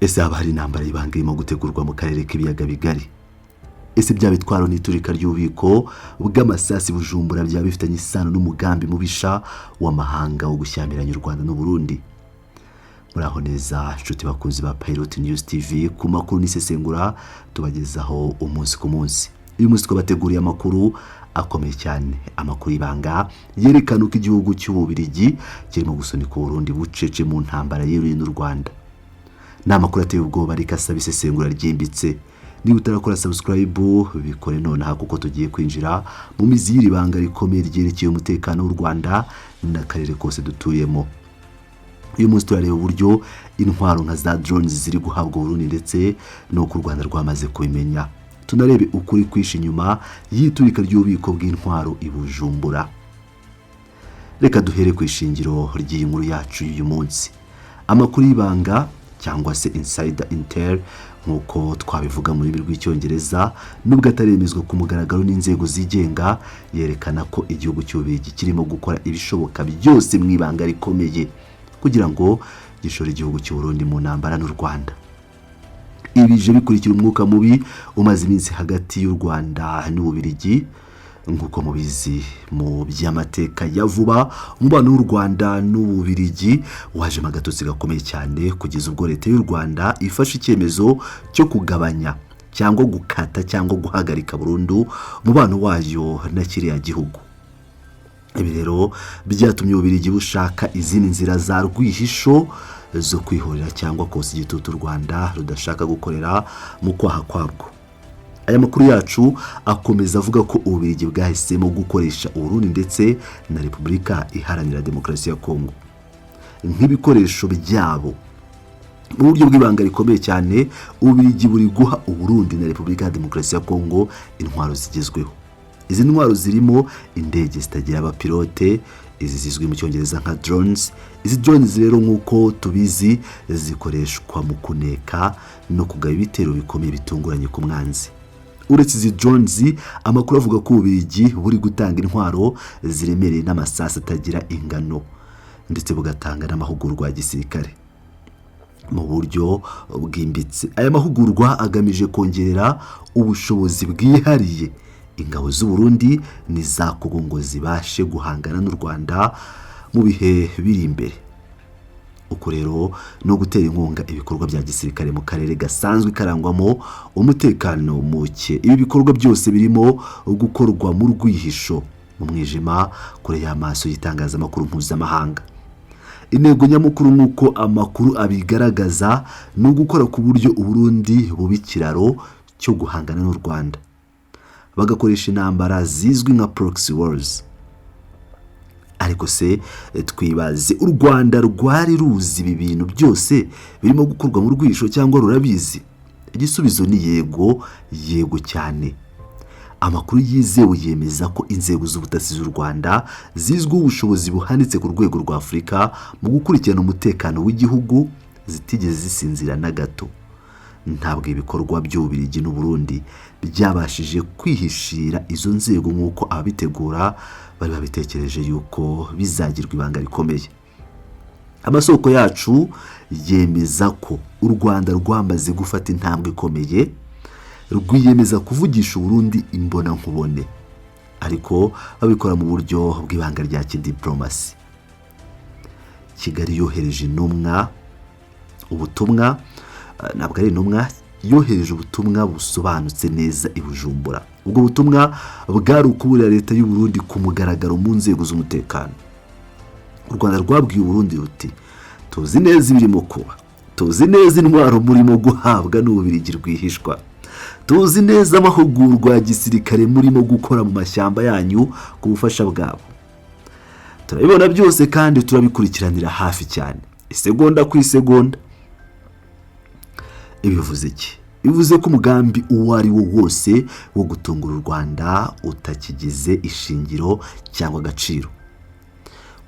ese haba hari intambara y'ibanga irimo gutegurwa mu karere k'ibiyaga bigari? Ese bya bitwaro n'iturika ry'ububiko bw'amasasi Bujumbura byaba bifitanye isano n'umugambi mubisha w'amahanga wo gushyamiranya u Rwanda n'u Burundi? Muraho neza inshuti bakunzi ba Pilot News TV, ku makuru n'isesengura tubagezaho umunsi ku munsi. Uyu munsi twabateguriye amakuru akomeye cyane, amakuru y'ibanga yerekana uko igihugu cy'Ububiligi kirimo gusunika u Burundi bucece mu ntambara yeruye n'u Rwanda. N'amakuru ateye ubwoba ariko asaba isesengura ryimbitse. Niba utarakora subscribe bikore nonaha kuko tugiye kwinjira mu mizi y'ibanga rikomeye ryerekeye umutekano w'u Rwanda n'akarere kose dutuyemo. Uyu munsi turareba uburyo intwaro nka za drones ziri guhabwa Burundi ndetse no ku Rwanda rwamaze kubimenya. Tunarebe ukuri kwisha inyuma y'iturika ry'ububiko bw'intwaro i Bujumbura. Reka duhere ku ishingiro ry'iyi nkuru yacu y'uyu munsi. Amakuru y'ibanga cyangwa se insider intel nkuko twabivuga mu rurimi rw'icyongereza, nubwo ataremezwa ku mugaragaro n'inzego zigenga, yerekana ko igihugu cy'Ububiligi kirimo gukora ibishoboka byose mu ibanga rikomeye kugira ngo gishore igihugu cy'u Burundi mu ntambara n'u Rwanda. Ibije bikurikira umwuka mubi umaze iminsi hagati y'u Rwanda n'Ububiligi. Nkuko mubizi mu by'amateka ya vuba, umubano w'u Rwanda n'Ububiligi waje magatotsi gakomeye cyane kugeza ubwo leta y'u Rwanda ifashe icyemezo cyo kugabanya cyangwa gukata cyangwa guhagarika burundu umubano wayo na kiriya gihugu. Ibi rero byatumye Ububiligi bushaka izindi nzira za rwihisho zo kwihorera cyangwa kosa igitutu u Rwanda rudashaka gukorera mu kwaha kwabwo. Aya makuru yacu akomeza avuga ko Ububiligi bwahisemo gukoresha Burundi ndetse na Repubulika Iharanira Demokarasi ya Kongo nk'ibikoresho byabo. Mu buryo bw'ibanga rikomeye cyane, Ububiligi buri guha Burundi na Repubulika ya Demokarasi ya Kongo intwaro zigezweho. Izi ntwaro zirimo indege zitagira abapilote, izi zizwi mu cyongereza nka drones. Izi drones rero nk'uko tubizi zikoreshwa mu kuneka no kugaba ibitero bikomeye bitunguranye ku mwanzi. Uretse izi drones, amakuru avuga ko Ububiligi buri gutanga intwaro ziremereye n'amasasi atagira ingano ndetse bugatanga n'amahugurwa ya gisirikare mu buryo bwimbitse. Aya mahugurwa agamije kongerera ubushobozi bwihariye ingabo z'u Burundi n'iza Kongo ngo zibashe guhangana n'u Rwanda mu bihe biri imbere. Uko rero no gutera inkunga ibikorwa bya gisirikare mu karere gasanzwe karangwamo umutekano muke. Ibi bikorwa byose birimo gukorwa mu rwihisho, mu mwijima, kure y'amaso y'itangazamakuru mpuzamahanga. Intego nyamukuru nk'uko amakuru abigaragaza ni ugukora ku buryo u Burundi buba ikiraro cyo guhangana n'u Rwanda, bagakoresha intambara zizwi nka proxy wars. Ariko se twibaze, u Rwanda rwari ruzi ibi bintu byose birimo gukorwa mu rwisho cyangwa rurabizi? Igisubizo ni yego cyane. Amakuru yizewe yemeza ko inzego z'ubutasi z'u Rwanda zizwiho ubushobozi buhanitse ku rwego rwa Afurika mu gukurikirana umutekano w'igihugu, zitigeze zisinzira na gato. Ntabwo ibikorwa by'Ububiligi n'u Burundi byabashije kwihishira izo nzego nk'uko ababitegura bari babitekereje yuko bizagirwa ibanga rikomeye. Amasoko yacu yemeza ko u Rwanda rwamaze gufata intambwe ikomeye, rwiyemeza kuvugisha Burundi imbona nkubone, ariko babikora mu buryo bw'ibanga rya kidiplomasi. Kigali yohereje ubutumwa, ntabwo ari intumwa, yohereje ubutumwa busobanutse neza i Bujumbura. Ubwo butumwa bwari ukuburira leta y'u Burundi ku mugaragaro mu nzego z'umutekano. U Rwanda rwabwiye u Burundi ruti, tuzi neza ibirimo kuba, tuzi neza intwaro murimo guhabwa n'Ububiligi rwihishwa, tuzi neza amahugurwa ya gisirikare murimo gukora mu mashyamba yanyu ku bufasha bwabo. Turabibona byose kandi turabikurikiranira hafi cyane, isegonda ku isegonda. Ibivuze iki? Bivuze ko umugambi uwo ari wo wose wo gutungura u Rwanda utakigize ishingiro cyangwa agaciro.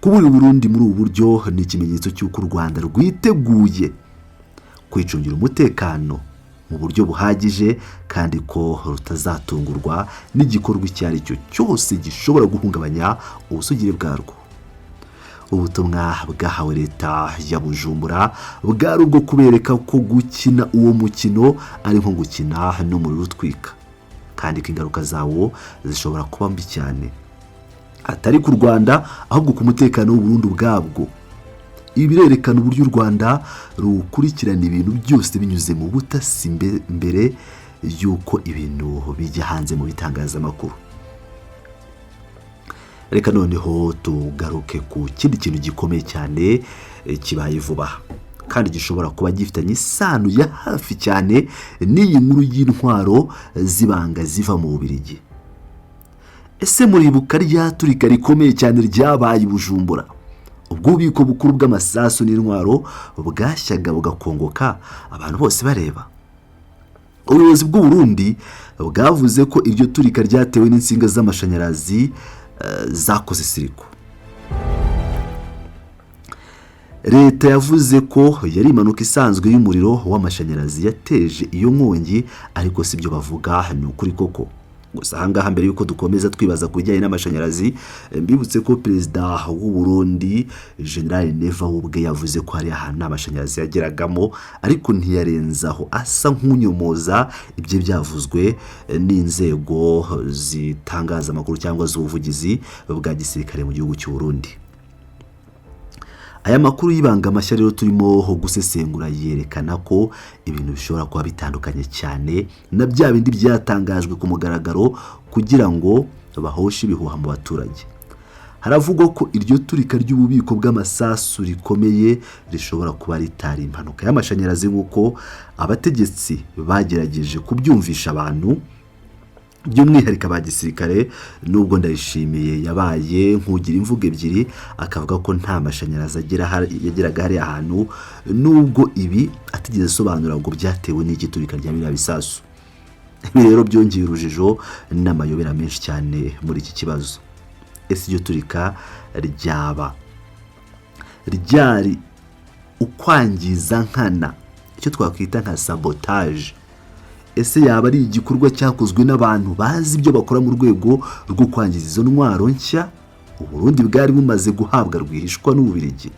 Kubura Burundi muri ubu buryo ni ikimenyetso cy'uko u Rwanda rwiteguye kwicungira umutekano mu buryo buhagije kandi ko rutazatungurwa n'igikorwa icyo ari cyo cyose gishobora guhungabanya ubusugire bwarwo. ubutumwa bwahawe leta ya Bujumbura bwari ubwo kubereka ko gukina uwo mukino ari nko gukina n'umuriro utwika kandi ko ingaruka zawo zishobora kuba mbi cyane, atari ku Rwanda ahubwo ku mutekano w'u Burundi ubwabwo. Ibi birerekana uburyo u Rwanda rukurikirana ibintu byose binyuze mu butasi mbere y'uko ibintu bijya hanze mu bitangazamakuru. Reka noneho tugaruke ku kindi kintu gikomeye cyane kibaye vuba kandi gishobora kuba gifitanye isano ya hafi cyane n'iyi nkuru y'intwaro zibanga ziva mu Bubiligi. Ese muribuka rya turika rikomeye cyane ryabaye i Bujumbura, ubwubiko bukuru bw'amasasu n'intwaro bwashyaga bugakongoka abantu bose bareba? Ubuyobozi bw'u Burundi bwavuze ko iryo turika ryatewe n'insinga z'amashanyarazi zakoze siriko. Leta yavuze ko yari impanuka isanzwe y'umuriro w'amashanyarazi yateje iyo nkongi, ariko sibyo bavuga, ni ukuri koko. Gusa ahangaha mbere yuko dukomeza twibaza ku bijyanye n'amashanyarazi, mbibutse ko perezida w'u Burundi General Neva ubwe yavuze ko hari ahantu amashanyarazi yageragamo ariko ntiyarenzaho, asa nk'unyomoza ibyo byavuzwe n'inzego zitangaza amakuru cyangwa z'ubuvugizi bwa gisirikare mu gihugu cy'u Burundi. Aya makuru y'ibanga mashya rero turimo gusesengura yerekana ko ibintu bishobora kuba bitandukanye cyane na bya bindi byatangajwe ku mugaragaro kugira ngo bahoshe ibihuha mu baturage. Haravugwa ko iryo turika ry'ububiko bw'amasasu rikomeye rishobora kuba ritari impanuka y'amashanyarazi nk'uko abategetsi bagerageje kubyumvisha abantu, by'umwihariko aba gisirikare. Nubwo Ndayishimiye yabaye nk'ugira imvugo ebyiri akavuga ko nta mashanyarazi yageraga hariya ahantu, nubwo ibi atigeze asobanura ngo byatewe n'igiturika rya biriya bisasu. Ibi rero byongeye urujijo n'amayobera menshi cyane muri iki kibazo. Ese iryo turika ryari ukwangiza nkana, icyo twakwita nka sabotage? Ese yaba ari igikorwa cyakozwe n'abantu bazi ibyo bakora mu rwego rwo kwangiza izo ntwaro nshya u Burundi bwari bumaze guhabwa rwihishwa n'Ububiligi?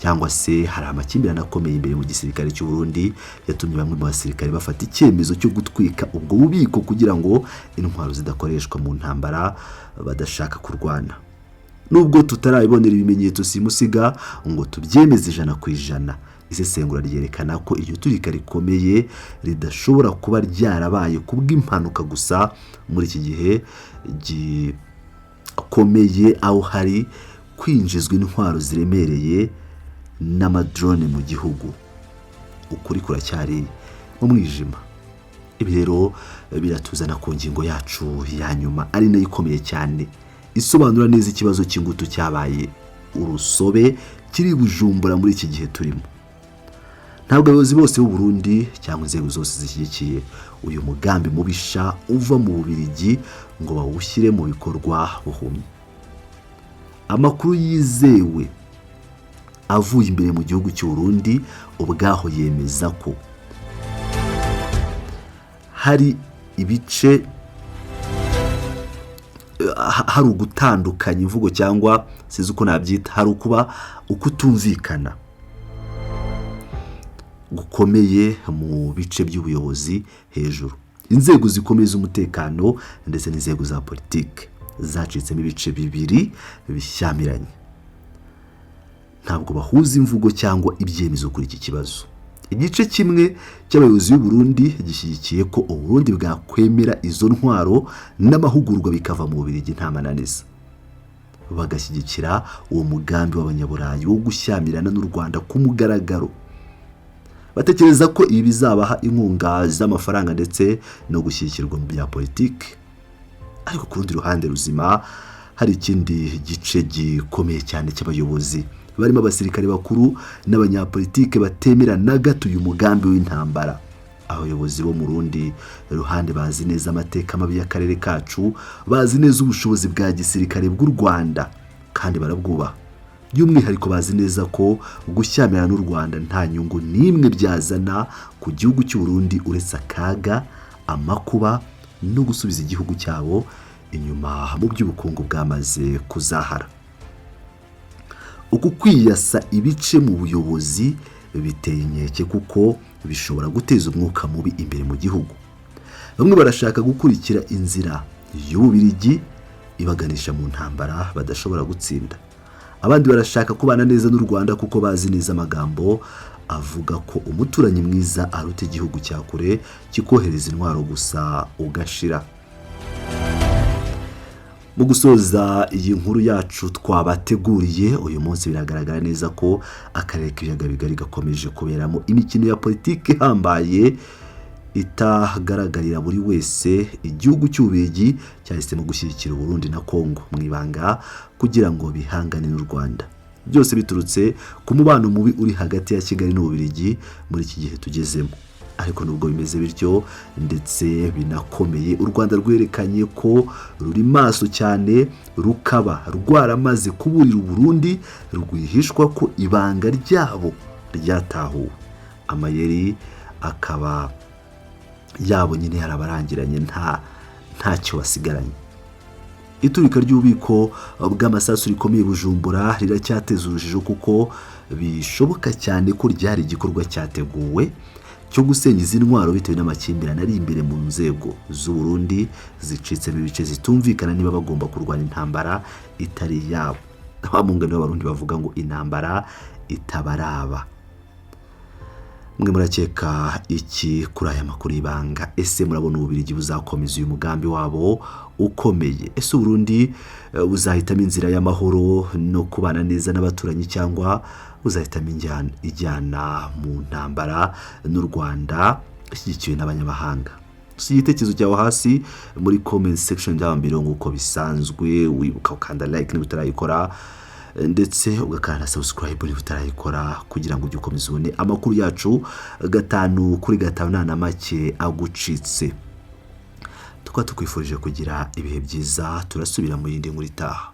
Cyangwa se hari amakimbirane akomeye imbere mu gisirikare cy'u Burundi yatumye bamwe mu basirikare bafata icyemezo cyo gutwika ubwo bubiko kugira ngo intwaro zidakoreshwa mu ntambara badashaka kurwana? Nubwo tutarabibonera ibimenyetso simusiga ngo tubyemeze 100%, isesengura ryerekana ko iryo turika rikomeye ridashobora kuba ryarabaye kubw'impanuka gusa muri iki gihe gikomeye, aho hari kwinjizwa intwaro ziremereye n'amadrone mu gihugu. Ukuri kuracyari mu mwijima. Ibi rero biratuzana ku ngingo yacu ya nyuma ari nayo ikomeye cyane, isobanura neza ikibazo cy'ingutu cyabaye urusobe kiri Bujumbura muri iki gihe turimo. Ntabwo abayobozi bose b'u Burundi cyangwa inzego zose zishyigikiye uyu mugambi mubisha uva mu Bubiligi ngo bawushyire mu bikorwa buhumye. Amakuru yizewe avuye imbere mu gihugu cy'u Burundi ubwaho yemeza ko hari ibice, hari ugutandukanya imvugo cyangwa sizi uko nabyita, hari ukuba ukutumvikana gukomeye mu bice by'ubuyobozi hejuru. Inzego zikomeye z'umutekano ndetse n'inzego za politike zacitsemo ibice bibiri bishyamiranye. Ntabwo bahuza imvugo cyangwa ibyemezo kuri iki kibazo. Igice kimwe cy'abayobozi b'u Burundi gishyigikiye ko u Burundi bwakwemera izo ntwaro n'amahugurwa bikava mu Bubiligi nta mananiza, bagashyigikira uwo mugambi w'abanyaburayi wo gushyamirana n'u Rwanda ku mugaragaro. Batekereza ko ibi bizabaha inkunga z'amafaranga ndetse no gushyigikirwa mu bya politike. Ariko ku rundi ruhande ruzima hari ikindi gice gikomeye cyane cy'abayobozi barimo abasirikare bakuru n'abanyapolitike batemera na gato uyu mugambi w'intambara. Abayobozi bo mu rundi ruhande bazi neza amateka mabi y'akarere kacu, bazi neza ubushobozi bwa gisirikare bw'u Rwanda kandi barabwubaha. By'umwihariko bazi neza ko gushyamirana n'u Rwanda nta nyungu n'imwe byazana ku gihugu cy'u Burundi uretse akaga, amakuba no gusubiza igihugu cyabo inyuma mu by'ubukungu bwamaze kuzahara. uku kwiyasa ibice mu buyobozi biteye inkeke kuko bishobora guteza umwuka mubi imbere mu gihugu. Bamwe barashaka gukurikira inzira y'Ububiligi ibaganisha mu ntambara badashobora gutsinda. Abandi barashaka kubana neza n'u Rwanda kuko bazi neza amagambo avuga ko umuturanyi mwiza aruta igihugu cya kure kikohereza intwaro gusa ugashira. Mu gusoza iyi nkuru yacu twabateguriye uyu munsi, biragaragara neza ko akarere k'ibiyaga bigari gakomeje kuberamo imikino ya politiki ihambaye itagaragarira buri wese. Igihugu cy'Ububiligi cyahisemo gushyigikira Burundi na Kongo mu ibanga kugira ngo bihangane n'u Rwanda. Byose biturutse ku mubano mubi uri hagati ya Kigali n'Ububiligi muri iki gihe tugezemo. Ariko nubwo bimeze bityo ndetse binakomeye, u Rwanda rwerekanye ko ruri maso cyane, rukaba rwaramaze kuburira Burundi rwihishwa ko ibanga ryabo ryatahuwe. Amayeri akaba yabo nyine yarabarangiranye, ntacyo basigaranye. Iturika ry'ububiko bw'amasasu rikomeye Bujumbura riracyateza urujijo kuko bishoboka cyane ko ryari igikorwa cyateguwe cyo gusenya izi ntwaro bitewe n'amakimbirane ari imbere mu nzego z'u Burundi zicitsemo ibice zitumvikana niba bagomba kurwana intambara itari yabo. Abamungano b'Abarundi bavuga ngo intambara itabaraba. Mwe murakeka iki kuri aya makuru y'ibanga? Ese murabona Ububiligi buzakomeza uyu mugambi wabo ukomeye? Ese Burundi buzahitamo inzira y'amahoro no kubana neza n'abaturanyi, cyangwa buzahitamo ijyana mu ntambara n'u Rwanda ishyigikiwe n'abanyamahanga? Si igitekerezo cyawe hasi muri comment section y'ambiro nk'uko bisanzwe. Wibuka ukanda like niba utarayikora, ndetse ugakanda subscribe niba utarayikora, kugira ngo ujye ukomeza ubone amakuru yacu 5 kuri 5 nta na make agucitse. Tukwifurije kugira ibihe byiza. Turasubira mu yindi nkuru itaha.